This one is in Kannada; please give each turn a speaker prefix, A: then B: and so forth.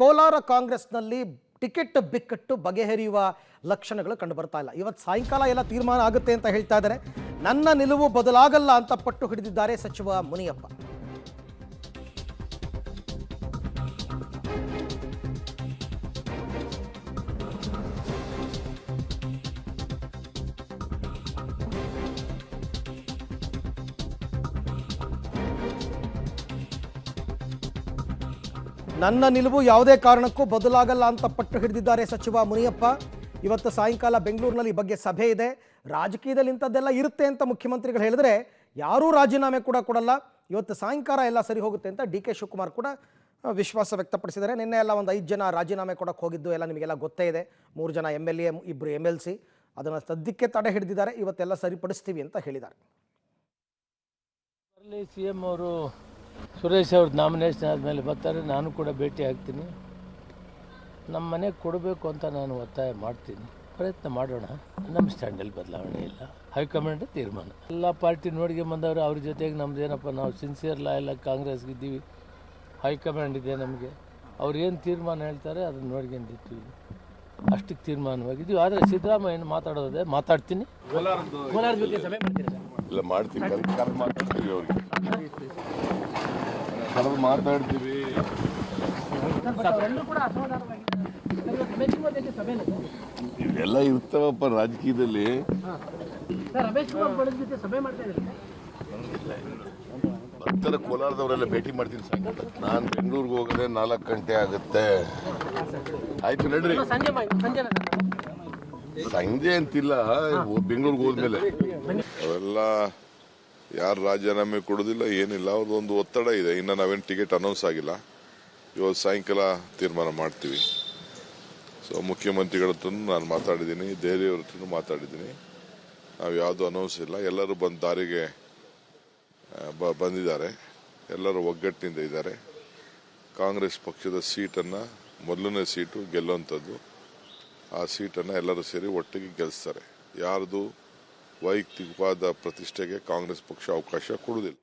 A: ಕೋಲಾರ ಕಾಂಗ್ರೆಸ್ನಲ್ಲಿ ಟಿಕೆಟ್ ಬಿಕ್ಕಟ್ಟು ಬಗೆಹರಿಯುವ ಲಕ್ಷಣಗಳು ಕಂಡು ಬರ್ತಾ ಇಲ್ಲ. ಇವತ್ತು ಸಾಯಂಕಾಲ ಎಲ್ಲ ತೀರ್ಮಾನ ಆಗುತ್ತೆ ಅಂತ ಹೇಳ್ತಾ ಇದ್ದಾರೆ. ನನ್ನ ನಿಲುವು ಬದಲಾಗಲ್ಲ ಅಂತ ಪಟ್ಟು ಹಿಡಿದಿದ್ದಾರೆ ಸಚಿವ ಮುನಿಯಪ್ಪ. ನನ್ನ ನಿಲುವು ಯಾವುದೇ ಕಾರಣಕ್ಕೂ ಬದಲಾಗಲ್ಲ ಅಂತ ಪಟ್ಟು ಹಿಡಿದಿದ್ದಾರೆ ಸಚಿವ ಮುನಿಯಪ್ಪ. ಇವತ್ತು ಸಾಯಂಕಾಲ ಬೆಂಗಳೂರಿನಲ್ಲಿ ಈ ಬಗ್ಗೆ ಸಭೆ ಇದೆ. ರಾಜಕೀಯದಲ್ಲಿ ಇಂಥದ್ದೆಲ್ಲ ಇರುತ್ತೆ ಅಂತ ಮುಖ್ಯಮಂತ್ರಿಗಳು ಹೇಳಿದ್ರೆ ಯಾರೂ ರಾಜೀನಾಮೆ ಕೂಡ ಕೊಡಲ್ಲ. ಇವತ್ತು ಸಾಯಂಕಾಲ ಎಲ್ಲ ಸರಿ ಹೋಗುತ್ತೆ ಅಂತ ಡಿ ಕೆ ಶಿವಕುಮಾರ್ ಕೂಡ ವಿಶ್ವಾಸ ವ್ಯಕ್ತಪಡಿಸಿದ್ದಾರೆ. ನಿನ್ನೆ ಎಲ್ಲ ಒಂದು 5 ಜನ ರಾಜೀನಾಮೆ ಕೊಡೋಕ್ಕೆ ಹೋಗಿದ್ದು ಎಲ್ಲ ನಿಮಗೆಲ್ಲ ಗೊತ್ತೇ ಇದೆ. 3 ಜನ MLA, 2 MLC ಅದನ್ನು ಸದ್ಯಕ್ಕೆ ತಡೆ ಹಿಡಿದಿದ್ದಾರೆ. ಇವತ್ತೆಲ್ಲ ಸರಿಪಡಿಸ್ತೀವಿ ಅಂತ ಹೇಳಿದ್ದಾರೆ.
B: CM ಅವರು ಸುರೇಶ್ ಅವ್ರದ್ದು ನಾಮಿನೇಷನ್ ಆದಮೇಲೆ ಬರ್ತಾರೆ, ನಾನು ಕೂಡ ಭೇಟಿ ಆಗ್ತೀನಿ. ನಮ್ಮ ಮನೆಗೆ ಕೊಡಬೇಕು ಅಂತ ನಾನು ಒತ್ತಾಯ ಮಾಡ್ತೀನಿ, ಪ್ರಯತ್ನ ಮಾಡೋಣ. ನಮ್ಮ ಸ್ಟ್ಯಾಂಡಲ್ಲಿ ಬದಲಾವಣೆ ಇಲ್ಲ, ಹೈಕಮಾಂಡ್ ತೀರ್ಮಾನ. ಎಲ್ಲ ಪಾರ್ಟಿ ನೋಡಿಗೆ ಬಂದವರು ಅವ್ರ ಜೊತೆಗೆ ನಮ್ಮದೇನಪ್ಪ, ನಾವು ಸಿನ್ಸಿಯರ್ ಲಾಯಲ್ಲ ಕಾಂಗ್ರೆಸ್ಗಿದ್ದೀವಿ, ಹೈಕಮಾಂಡ್ ಇದೆ ನಮಗೆ. ಅವ್ರು ಏನು ತೀರ್ಮಾನ ಹೇಳ್ತಾರೆ ಅದನ್ನು ನೋಡ್ಕೊಂಡಿರ್ತೀವಿ, ಅಷ್ಟಕ್ಕೆ ತೀರ್ಮಾನವಾಗಿದ್ದೀವಿ. ಆದರೆ ಸಿದ್ದರಾಮಯ್ಯ ಮಾತಾಡೋದೇ ಮಾತಾಡ್ತೀನಿ. ಕೋಲಾರ ಜೊತೆ ಸಭೆ
C: ಇಲ್ಲ ಮಾಡ್ತೀವಿ, ಕರೆದು ಮಾತಾಡ್ತೀವಿ, ಅವ್ರಿಗೆ ಕರೆದು ಮಾತಾಡ್ತೀವಿ. ಇವೆಲ್ಲ ಇರ್ತಾವಪ್ಪ ರಾಜಕೀಯದಲ್ಲಿ. ಬರ್ತಾರೆ ಕೋಲಾರದವರೆಲ್ಲ ಭೇಟಿ ಮಾಡ್ತೀನಿ ಸಾಯಂಕಾಲ. ನಾನು ಬೆಂಗಳೂರಿಗೆ ಹೋಗೋದೇ 4 ಗಂಟೆ ಆಗುತ್ತೆ. ಆಯ್ತು ನಡ್ರಿ, ಸಂಜೆ ಅಂತಿಲ್ಲ, ಬೆಂಗಳೂರಿಗೆ ಹೋದ್ಮೇಲೆ ಅವೆಲ್ಲ ಯಾರು ರಾಜೀನಾಮೆ ಕೊಡೋದಿಲ್ಲ, ಏನಿಲ್ಲ. ಅವ್ರದ್ದೊಂದು ಒತ್ತಡ ಇದೆ. ಇನ್ನು ನಾವೇನು ಟಿಕೆಟ್ ಅನೌನ್ಸ್ ಆಗಿಲ್ಲ. ಇವತ್ತು ಸಾಯಂಕಾಲ ತೀರ್ಮಾನ ಮಾಡ್ತೀವಿ. ಸೊ ಮುಖ್ಯಮಂತ್ರಿಗಳ ಹತ್ರನೂ ನಾನು ಮಾತಾಡಿದ್ದೀನಿ, ದೇವಿಯವ್ರ ಹತ್ರನೂ ಮಾತಾಡಿದ್ದೀನಿ. ನಾವು ಯಾವುದೂ ಅನೌನ್ಸ್ ಇಲ್ಲ. ಎಲ್ಲರೂ ಬಂದು ದಾರಿಗೆ ಬಂದಿದ್ದಾರೆ, ಎಲ್ಲರೂ ಒಗ್ಗಟ್ಟಿನಿಂದ ಇದ್ದಾರೆ. ಕಾಂಗ್ರೆಸ್ ಪಕ್ಷದ ಸೀಟನ್ನು, ಮೊದಲನೇ ಸೀಟು ಗೆಲ್ಲುವಂಥದ್ದು, ಆ ಸೀಟನ್ನು ಎಲ್ಲರೂ ಸೇರಿ ಒಟ್ಟಿಗೆ ಗೆಲ್ಲಿಸ್ತಾರೆ. ಯಾರ್ದು ವೈಯಕ್ತಿಕವಾದ ಪ್ರತಿಷ್ಠೆಗೆ ಕಾಂಗ್ರೆಸ್ ಪಕ್ಷ ಅವಕಾಶ ಕೊಡುವುದಿಲ್ಲ.